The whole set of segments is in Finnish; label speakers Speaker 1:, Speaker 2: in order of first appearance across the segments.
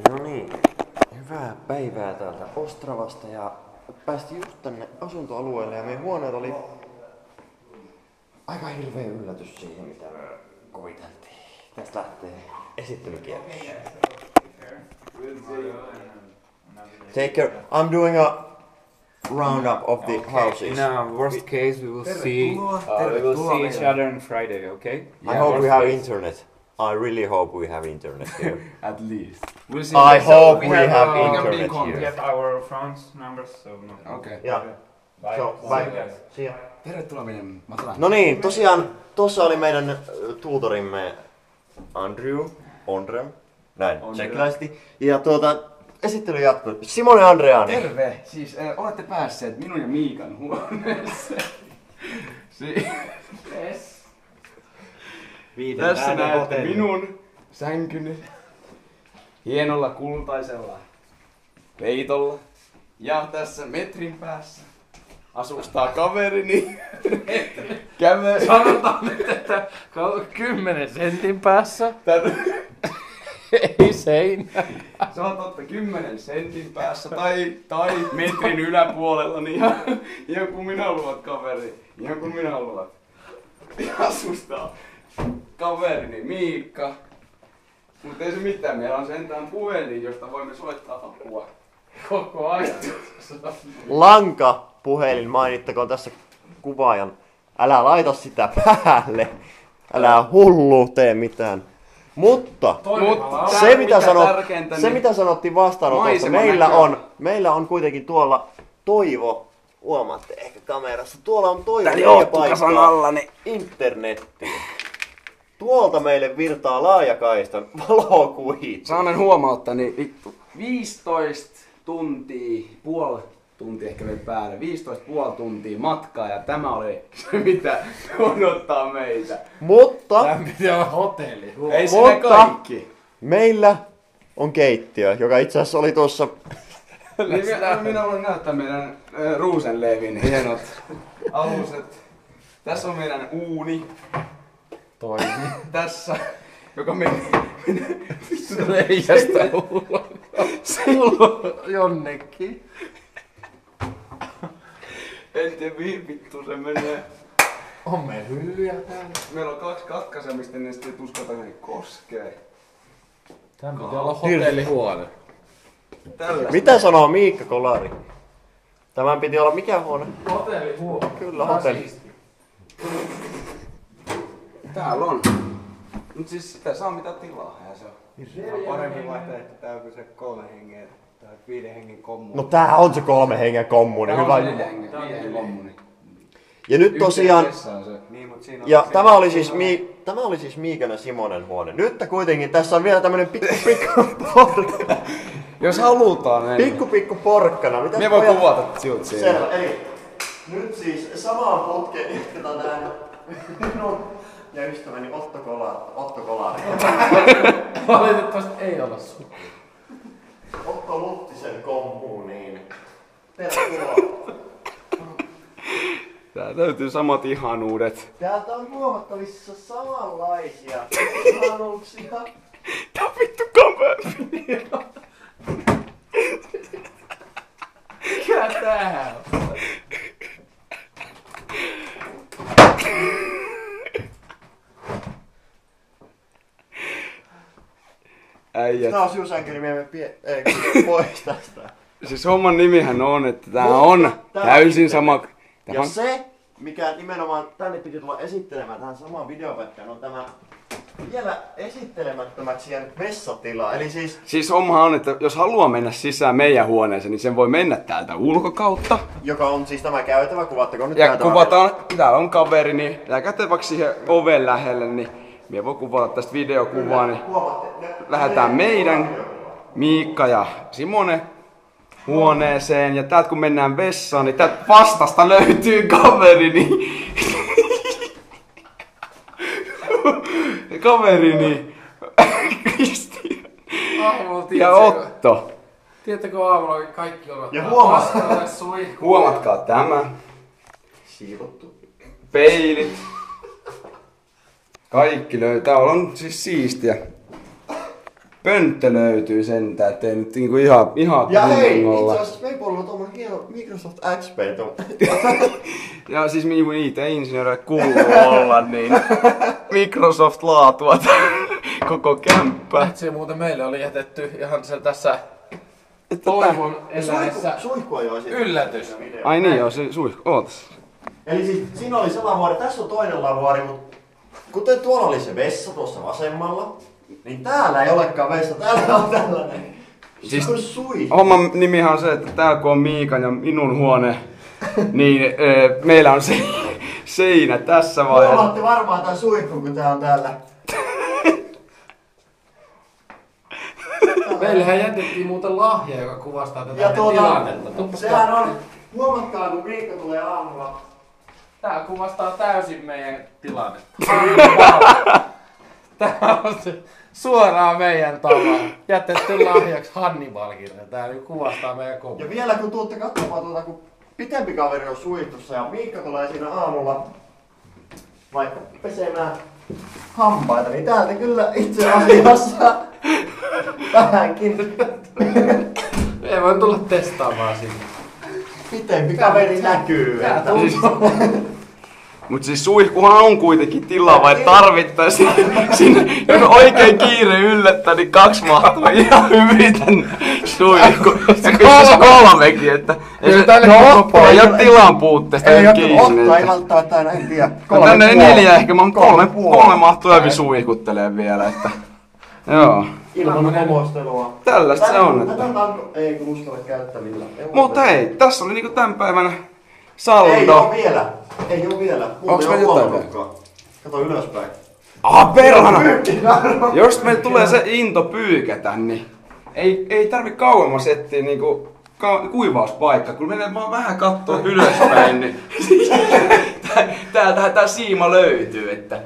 Speaker 1: No niin, hyvää päivää täältä Ostravasta ja päästiin just tänne asuntoalueelle ja meidän huoneet oli aika hirveä yllätys siihen mitä me kuviteltiin. Tästä lähtee esittelykierros. I'm doing a roundup of the houses.
Speaker 2: In a worst case, we will see each other on Friday. Okay?
Speaker 1: I hope we have internet. I really hope we have internet here.
Speaker 3: At least.
Speaker 2: We'll see.
Speaker 1: I hope we have
Speaker 2: we can
Speaker 1: internet
Speaker 2: we
Speaker 1: here.
Speaker 2: have our phones numbers, so no.
Speaker 3: Okay.
Speaker 1: Yeah.
Speaker 2: Bye.
Speaker 1: So, bye. See ya.
Speaker 3: Tervetuloa meidän matalaan.
Speaker 1: No niin, tosiaan tuossa oli meidän tuutorimme Ondrem, näin, tsekkiläisesti. Ja esittely jatkuu. Simone Andreani.
Speaker 3: Terve! Siis olette päässeet minun ja Miikan huoneeseen. Yes. Tässä näette minun sänkyni hienolla kultaisella peitolla. Ja tässä metrin päässä asustaa kaverini.
Speaker 4: Sanotaan nyt, että 10 sentin päässä. Ei seinä.
Speaker 3: Se on totta 10 sentin päässä tai metrin yläpuolella, niin ihan kun minä haluat kaveri. Ihan kun minä haluat. Asustaa kaverini Miikka. Mutta ei se mitään, meillä on sentään puhelin, josta voimme soittaa apua koko ajan.
Speaker 1: Lankapuhelin mainittakoon tässä kuvaajan. Älä laita sitä päälle. Älä hullu tee mitään. Mutta se mitä sanottiin vastaanotossa, meillä on kuitenkin tuolla Toivo, huomaatte ehkä kamerassa, tuolla on Toivo paikkaa internettiin. Tuolta meille virtaa laajakaistan valokuitu.
Speaker 3: Saanen huomauttaa, niin 15 tuntia, puoli tuntia ehkä vielä päälle, 15,5 tuntia matkaa ja tämä oli se mitä odottaa meitä.
Speaker 1: Mutta
Speaker 4: Tämä piti olla hotelli.
Speaker 3: Ei se kaikki.
Speaker 1: Meillä on keittiö, joka itse asiassa oli tuossa.
Speaker 3: Niin minä voin näyttää meidän Ruusenlevin hienot aluset. Tässä on meidän uuni.
Speaker 4: Toimi.
Speaker 3: Tässä, joka meni
Speaker 4: Reiästä ulos jonnekin.
Speaker 3: en tiedä mihin vittu se menee.
Speaker 4: On meillä hyllyjä täällä.
Speaker 3: Meillä on 2 katkaisemista, niin sitten tuskata ne koskee.
Speaker 4: Tämä piti olla hotellihuone.
Speaker 3: Tällä.
Speaker 1: Mitä sanoo Miikka Kolari? Tämän piti olla mikä huone?
Speaker 4: Hotellihuone.
Speaker 1: Kyllä, hotelli.
Speaker 3: Täällä on. Mut siis sitä saa mitä tilaa ja se on.
Speaker 5: Parempi vaihtoehto tää kuin se 3 hengen tai 5 hengen kommu.
Speaker 1: No tää on se 3 hengen kommuni, hyvä
Speaker 3: Viiden
Speaker 1: jumala.
Speaker 3: hengen kommuni.
Speaker 1: Ja nyt tosiaan,
Speaker 3: Yhteisessä se.
Speaker 5: Niin, mut siinä on
Speaker 1: ja
Speaker 5: se-
Speaker 1: tämä oli siis Miikan ja Simonen huone. Nyt kuitenkin tässä on vielä tämmönen pikku porkkana.
Speaker 3: Jos halutaan mennä.
Speaker 1: Pikku porkkana. Mitäs
Speaker 3: Me voi
Speaker 1: pojat?
Speaker 3: kuvata sinut siinä.
Speaker 1: Selvä, eli nyt siis samaan putkeen jatketaan tähän minun ja ystäväni Otto Kolari.
Speaker 4: Valitettavasti ei olla sun.
Speaker 1: Otto Luttisen kommuuniin. Tervetuloa.
Speaker 3: Tää löytyy samat ihanuudet.
Speaker 1: Täältä on huomattavissa samanlaisia ihanuuksia.
Speaker 3: Tää on vittu kaveri.
Speaker 4: Mikä tää on?
Speaker 3: Äijät.
Speaker 1: Tää on syysänkäri, me emme pois tästä.
Speaker 3: Siis homman nimihän on, että tää on täysin sama.
Speaker 1: Ja se, mikä nimenomaan tänne piti tulla esittelemään tähän samaan videopätkään, on tämä vielä esittelemättömäksi jäänyt vessatila. Eli
Speaker 3: Siis homma on, että jos haluaa mennä sisään meidän huoneeseen, niin sen voi mennä täältä ulkokautta.
Speaker 1: joka on siis tämä käytävä, kuvattakoon nyt
Speaker 3: Ja
Speaker 1: täältä
Speaker 3: kuvataan, täällä on kaveri, niin jääkää vaikka siihen oven lähelle, niin minä voi kuvata tästä videokuvaa, niin lähdetään meidän Miikka ja Simone huoneeseen. Ja täältä kun mennään vessaan, niin täältä vastasta löytyy kaverini. Kaverini Kristian ja Otto.
Speaker 4: Tiedättekö aamulla kaikki ovat
Speaker 1: Ja huomaa.
Speaker 3: Huomatkaa tämä.
Speaker 1: Siivottu.
Speaker 3: Peilit. Kaikki löytää. Täällä on siis siistiä. pönttö löytyy sentään, ettei nyt niinku ihan
Speaker 1: Ja hei, itse
Speaker 3: kunnolla.
Speaker 1: asiassa meillä on tommonen hieno Microsoft XP.
Speaker 3: Ja siis niinku niitä insinöörejä kuuluu olla, niin Microsoft laatua koko kämppä.
Speaker 4: Se muuten meille oli jätetty ihan se tässä toivon eläessä
Speaker 1: Suihkua jo esiin.
Speaker 4: yllätys.
Speaker 3: Ai niin joo, se suihku. Ootas.
Speaker 1: Eli siis siinä oli se lavuaari, tässä on toinen lavuaari, mutta kuten tuolla oli se vessa tuossa vasemmalla, niin täällä ei olekaan vessa, täällä on tällainen.
Speaker 3: Siis
Speaker 1: se on suihku.
Speaker 3: homman nimihan on se, että täällä kun on Miikan ja minun huone, niin meillä on seinä tässä vaiheessa.
Speaker 1: Huomaatte varmaan tää suihku, kun tää on täällä.
Speaker 4: Meillähän jätettiin muuten lahja, joka kuvastaa tätä
Speaker 1: Ja
Speaker 4: tilannetta.
Speaker 1: sehän on, huomatkaa kun Miikka tulee aamulla.
Speaker 4: Tää kuvastaa täysin meidän tilannetta. Tää on se suoraan meidän talo. Jätetty lahjaksi Hannibalkille. Tää nyt kuvastaa meidän koulu.
Speaker 1: Ja vielä kun tuutte katsomaan tuota, kun pitempi kaveri on suihkussa ja Miikka tulee siinä aamulla vaikka pesemään hampaita, niin täältä kyllä itse asiassa vähänkin
Speaker 4: Ei voi tulla testaamaan sinne.
Speaker 1: pitempi kaveri näkyy. Että
Speaker 3: Mut siis suihkuhan on kuitenkin tilaa, vai tarvittaisiin sinne, jos oikein kiire yllättää, niin 2 mahtuu ihan hyvin tänne suihkuun. Se pystyisi 3kin, että ei ole tilan puutteesta
Speaker 1: ei
Speaker 3: nyt
Speaker 1: ole
Speaker 3: kiinni.
Speaker 1: ottaa, ei välttämättä aina, en tiedä.
Speaker 3: Tänne 4 ehkä, mä oon 3
Speaker 1: puoli.
Speaker 3: mahtuu läpi suihkuttelee vielä, että joo.
Speaker 1: Ilman homostelua.
Speaker 3: Tällaista se on.
Speaker 1: Tätä ei kun uskalla käyttää millään.
Speaker 3: Mutta hei, tässä oli niinku tän päivän
Speaker 1: Ei
Speaker 3: saldo.
Speaker 1: oo vielä. Ei oo vielä.
Speaker 3: Onks
Speaker 1: Mulla ei
Speaker 3: me
Speaker 1: oo
Speaker 3: jotain
Speaker 1: huomannutkaan. Kato ylöspäin.
Speaker 3: Perhana! Jos meillä tulee se into pyykätä, niin ei tarvi kauemmas etsiä niinku kuivauspaikka, kun menee vaan vähän kattoo ylöspäin, niin tää siima löytyy, että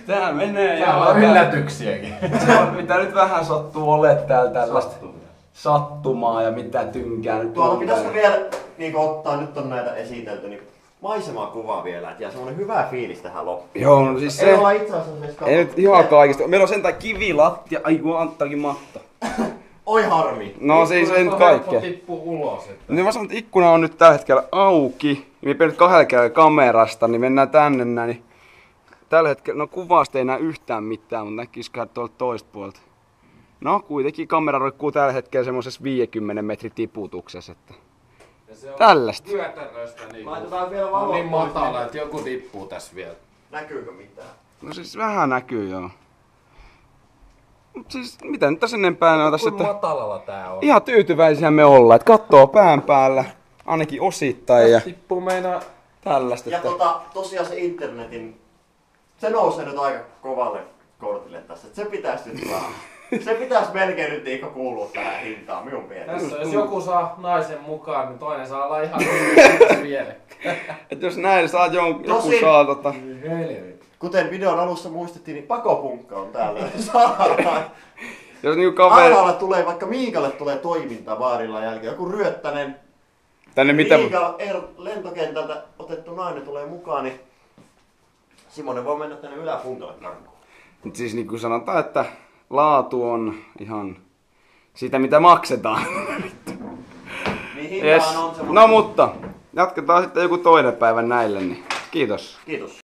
Speaker 3: tää menee ja
Speaker 4: Täällä on yllätyksiäkin.
Speaker 3: se on, mitä nyt vähän sattuu ole täällä tällaista sattumaa ja mitä tynkää nyt
Speaker 1: Tuolla
Speaker 3: on.
Speaker 1: pitäisikö vielä niin ottaa, nyt on näitä esitelty, niin maisemakuvaa vielä, että jää semmonen hyvä fiilis tähän loppuun.
Speaker 3: Joo, no siis
Speaker 1: Ei
Speaker 3: se...
Speaker 1: olla itse asiassa edes
Speaker 3: Ei nyt ihan kaikista. Meillä on sentään kivilattia. Ai kun Anttakin matto.
Speaker 1: Oi harmi.
Speaker 3: No siis ei nyt kaikkea.
Speaker 4: Tippuu ulos.
Speaker 3: Niin mä sanon, että ikkuna on nyt tällä hetkellä auki. Me nyt 2 kerralla kamerasta, niin mennään tänne näin. Niin tällä hetkellä, no kuvasta ei näe yhtään mitään, mutta näkisiköhän tuolta toista puolta. No kuitenkin kamera roikkuu tällä hetkellä semmosessa 50 metrin tiputuksessa. Että tällaista.
Speaker 4: Työtäröstä
Speaker 1: Laitetaan vielä valo
Speaker 4: niin
Speaker 1: pois,
Speaker 4: matala,
Speaker 1: niin
Speaker 4: että joku tippuu tässä vielä.
Speaker 1: näkyykö mitään?
Speaker 3: No siis vähän näkyy joo. Mut siis mitä nyt tässä enempää on tässä,
Speaker 4: Kuinka
Speaker 3: että
Speaker 4: matalalla tää on?
Speaker 3: ihan tyytyväisiä me ollaan, että kattoo pään päällä, ainakin osittain ja
Speaker 4: Tippuu meinaa.
Speaker 3: tällaista.
Speaker 1: Ja
Speaker 3: Että...
Speaker 1: tosiaan se internetin, se nousee nyt aika kovalle kortille tässä, että se pitäisi nyt vaan. Se pitäisi melkein nyt Niikko kuulua tähän hintaan minun mielestä.
Speaker 4: Tässä jos joku saa naisen mukaan, niin toinen saa olla ihan hyvin vielä.
Speaker 3: Et jos näin saa joku
Speaker 1: Tosin-
Speaker 3: saa
Speaker 1: Kuten videon alussa muistettiin, niin pakopunkka on täällä. Saadaan.
Speaker 3: jos niinku kaveri
Speaker 1: Alhaalla tulee, vaikka Miikalle tulee toimintaa baarilla jälkeen, joku ryöttänen
Speaker 3: tänne mitä
Speaker 1: Miika lentokentältä otettu nainen tulee mukaan, niin Simonen voi mennä tänne yläpuntalle karkuun.
Speaker 3: mut siis niinku sanotaan, että laatu on ihan sitä mitä maksetaan.
Speaker 1: Niin
Speaker 3: Yes.
Speaker 1: hintahan on semmoinen.
Speaker 3: No mutta jatketaan sitten joku toinen päivä näille, niin kiitos.
Speaker 1: Kiitos.